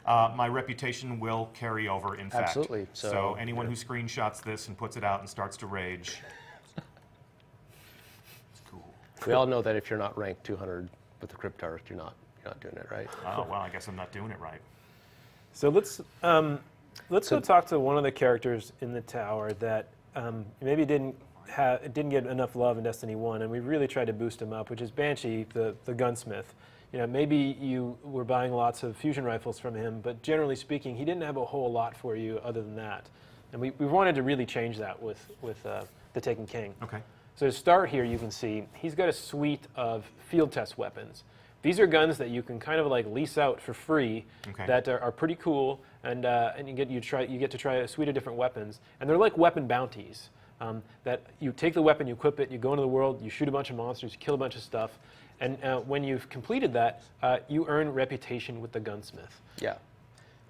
My reputation will carry over, in fact. Absolutely. So anyone who screenshots this and puts it out and starts to rage, it's cool. We all know that if you're not ranked 200 with the Cryptarch, you're not doing it right. Oh, well, I guess I'm not doing it right. So let's go talk to one of the characters in the tower that maybe didn't get enough love in Destiny 1, and we really tried to boost him up, which is Banshee, the gunsmith. You know, maybe you were buying lots of fusion rifles from him, but generally speaking, he didn't have a whole lot for you other than that. And we wanted to really change that with the Taken King. Okay. So to start here, you can see he's got a suite of field test weapons. These are guns that you can kind of like lease out for free, Okay. that are pretty cool, and you get to try a suite of different weapons, and they're like weapon bounties. That you take the weapon, you equip it, you go into the world, you shoot a bunch of monsters, you kill a bunch of stuff, and when you've completed that, you earn reputation with the gunsmith. Yeah.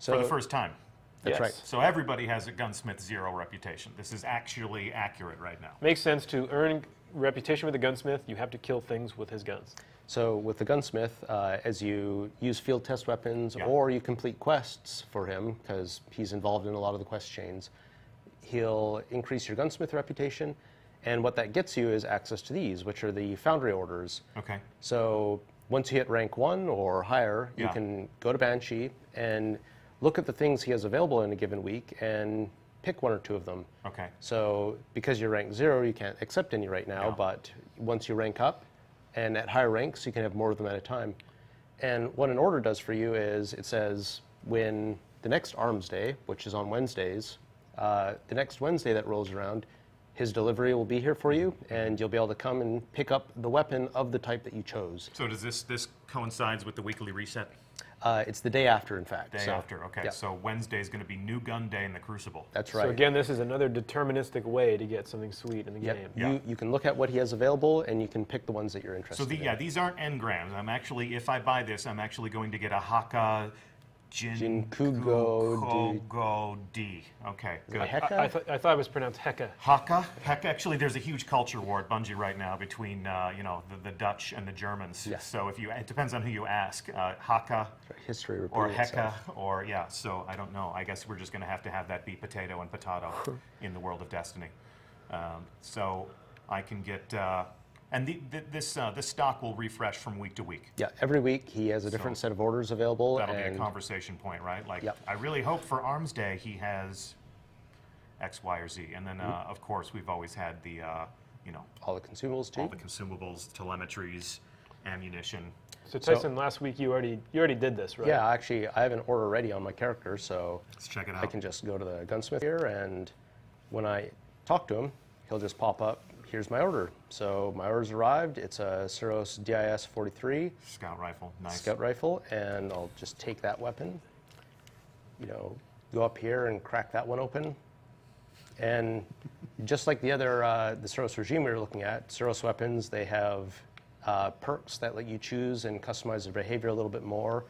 For the first time. That's Yes. right. So everybody has a gunsmith 0 reputation. This is actually accurate right now. Makes sense. To earn reputation with the gunsmith, you have to kill things with his guns. So with the gunsmith, as you use field test weapons Yeah. or you complete quests for him, because he's involved in a lot of the quest chains, he'll increase your gunsmith reputation. And what that gets you is access to these, which are the foundry orders. Okay. So once you hit rank 1 or higher, you Yeah. can go to Banshee and look at the things he has available in a given week and pick 1 or 2 of them. Okay. So because you're ranked 0, you can't accept any right now, Yeah. but once you rank up, and at higher ranks, you can have more of them at a time. And what an order does for you is it says when the next Arms Day, which is on Wednesdays, the next Wednesday that rolls around, his delivery will be here for you, and you'll be able to come and pick up the weapon of the type that you chose. So does this coincides with the weekly reset? It's the day after, in fact. Day So, after, okay. yeah. So Wednesday is going to be New Gun Day in the Crucible. That's right. So again, this is another deterministic way to get something sweet in the Yep. game. Yeah. You can look at what he has available, and you can pick the ones that you're interested So in. yeah, these aren't engrams. I'm actually, if I buy this, I'm actually going to get a Haka Jinkugo D. Okay, good. Heka? I thought it was pronounced Heka. Haka? Haka? Actually, there's a huge culture war at Bungie right now between, the Dutch and the Germans. Yes. So it depends on who you ask. Haka History or repeats Heka itself. or, yeah, so I don't know. I guess we're just going to have that be potato and potato in the world of Destiny. So I can get, and this stock will refresh from week to week. Yeah, every week he has a different set of orders available. That'll be a and conversation point, right? Like, Yep. I really hope for Arms Day he has X, Y, or Z. And then, of course, we've always had the, all the consumables too. all the consumables, telemetries, ammunition. So Tyson, last week you already did this, right? Yeah, actually, I have an order ready on my character, so Let's check it I out. can just go to the gunsmith here, and when I talk to him, he'll just pop up, here's my order. So my order's arrived. It's a Suros DIS 43 Scout rifle, nice. scout rifle, and I'll just take that weapon, go up here and crack that one open. And just like the other, the Suros regime we were looking at, Suros weapons, they have perks that let you choose and customize their behavior a little bit more.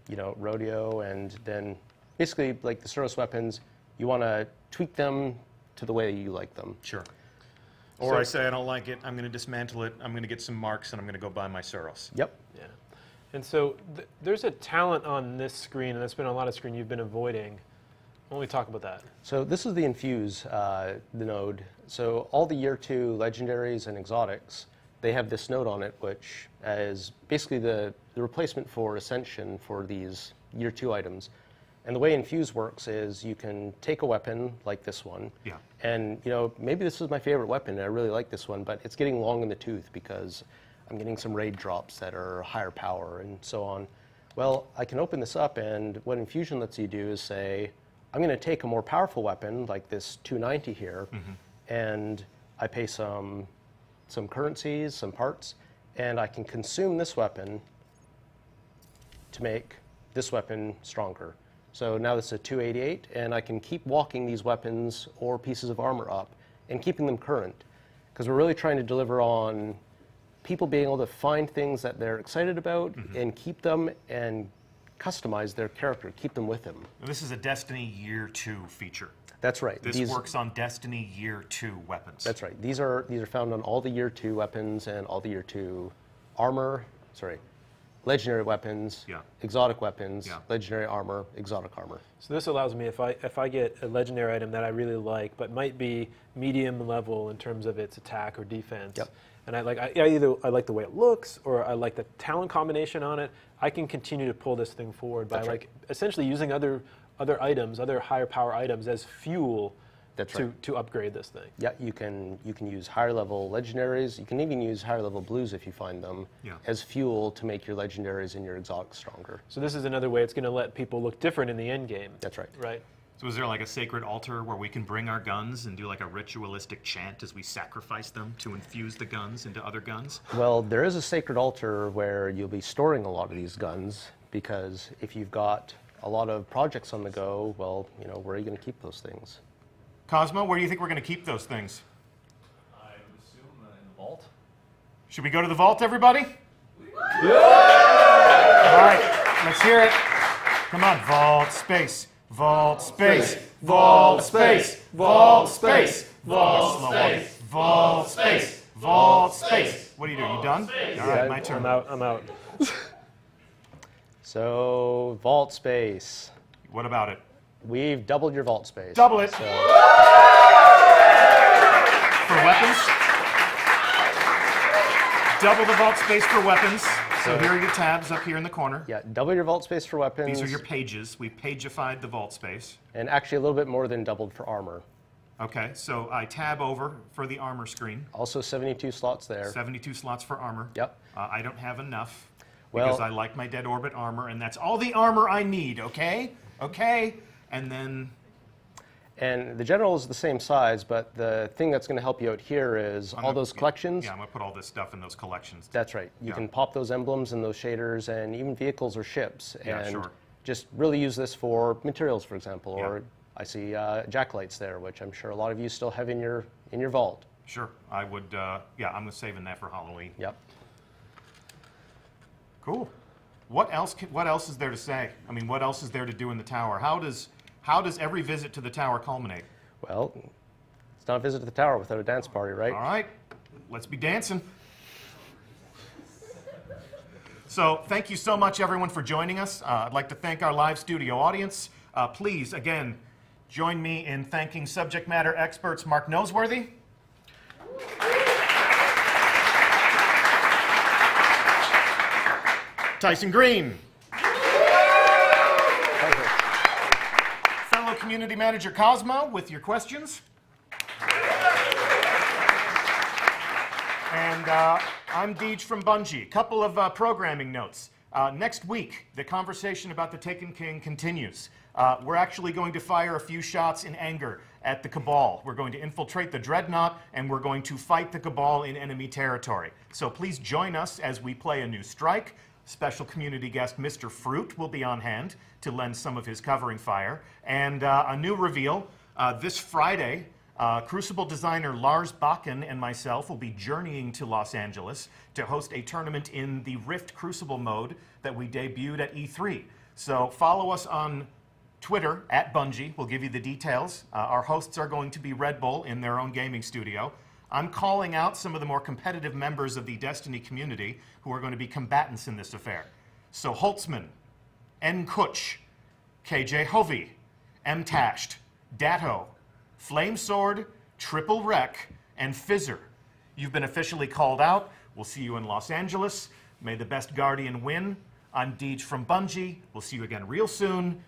Rodeo, and then basically like the Suros weapons, you want to tweak them to the way you like them. Sure. Or I say I don't like it, I'm going to dismantle it, I'm going to get some marks, and I'm going to go buy my Suros. Yep. Yeah. And so there's a talent on this screen, and that's been a lot of screen you've been avoiding. Why don't we talk about that? So this is the Infuse, the node. So all the Year 2 legendaries and exotics, they have this node on it, which is basically the replacement for Ascension for these Year 2 items. And the way Infuse works is you can take a weapon like this one, Yeah. and maybe this is my favorite weapon, and I really like this one, but it's getting long in the tooth because I'm getting some raid drops that are higher power and so on. Well, I can open this up, and what Infusion lets you do is say, I'm going to take a more powerful weapon like this 290 here, and I pay some currencies, some parts, and I can consume this weapon to make this weapon stronger. So now this is a 288, and I can keep walking these weapons or pieces of armor up and keeping them current, because we're really trying to deliver on people being able to find things that they're excited about and keep them and customize their character, keep them with them. This is a Destiny Year 2 feature. That's right. This works on Destiny Year 2 weapons. That's right. These are found on all the Year 2 weapons and all the Year 2 armor, legendary weapons, exotic weapons, legendary armor, exotic armor. So this allows me, if I get a legendary item that I really like, but might be medium level in terms of its attack or defense, and either I like the way it looks or I like the talent combination on it, I can continue to pull this thing forward by essentially using other items, other higher power items as fuel to upgrade this thing. Yeah, you can use higher level legendaries. You can even use higher level blues if you find them as fuel to make your legendaries and your exotics stronger. So this is another way it's going to let people look different in the end game. That's right. Right. So is there like a sacred altar where we can bring our guns and do like a ritualistic chant as we sacrifice them to infuse the guns into other guns? Well, there is a sacred altar where you'll be storing a lot of these guns, because if you've got a lot of projects on the go, well, where are you going to keep those things? Cosmo, where do you think we're going to keep those things? I would assume in the vault. Should we go to the vault, everybody? All right, let's hear it. Come on, vault space, vault space, vault space, vault space, vault space, vault space, vault space. What are you doing? You done? All right, my turn. I'm out. So, vault space. What about it? We've doubled your vault space. Double it. For weapons. Double the vault space for weapons. So here are your tabs up here in the corner. Yeah, double your vault space for weapons. These are your pages. We've pageified the vault space. And actually a little bit more than doubled for armor. Okay, so I tab over for the armor screen. Also 72 slots there. 72 slots for armor. Yep. I don't have enough because I like my Dead Orbit armor, and that's all the armor I need, okay? Okay? And then... And the general is the same size, but the thing that's going to help you out here is all those collections. Yeah, I'm going to put all this stuff in those collections. That's right. You can pop those emblems and those shaders and even vehicles or ships. Yeah, and sure. just really use this for materials, for example. Or I see jacklights there, which I'm sure a lot of you still have in your vault. Sure. I would, yeah, I'm saving that for Halloween. Yep. Cool. What else is there to say? I mean, what else is there to do in the tower? How does every visit to the tower culminate? Well, it's not a visit to the tower without a dance party, right? All right. Let's be dancing. So thank you so much, everyone, for joining us. I'd like to thank our live studio audience. Please, again, join me in thanking subject matter experts Mark Noseworthy, Tyson Green, fellow community manager Cosmo with your questions, and I'm Deej from Bungie. Couple of programming notes. Next week, the conversation about the Taken King continues. We're actually going to fire a few shots in anger at the Cabal. We're going to infiltrate the Dreadnought, and we're going to fight the Cabal in enemy territory. So please join us as we play a new strike. Special community guest Mr. Fruit will be on hand to lend some of his covering fire. And a new reveal, this Friday, Crucible designer Lars Bakken and myself will be journeying to Los Angeles to host a tournament in the Rift Crucible mode that we debuted at E3. So follow us on Twitter, @Bungie. We'll give you the details. Our hosts are going to be Red Bull in their own gaming studio. I'm calling out some of the more competitive members of the Destiny community who are going to be combatants in this affair. So Holtzman, N. Kutch, KJ Hovey, M. Tasht, Datto, Flamesword, Triple Wreck, and Fizzer. You've been officially called out. We'll see you in Los Angeles. May the best Guardian win. I'm Deej from Bungie. We'll see you again real soon.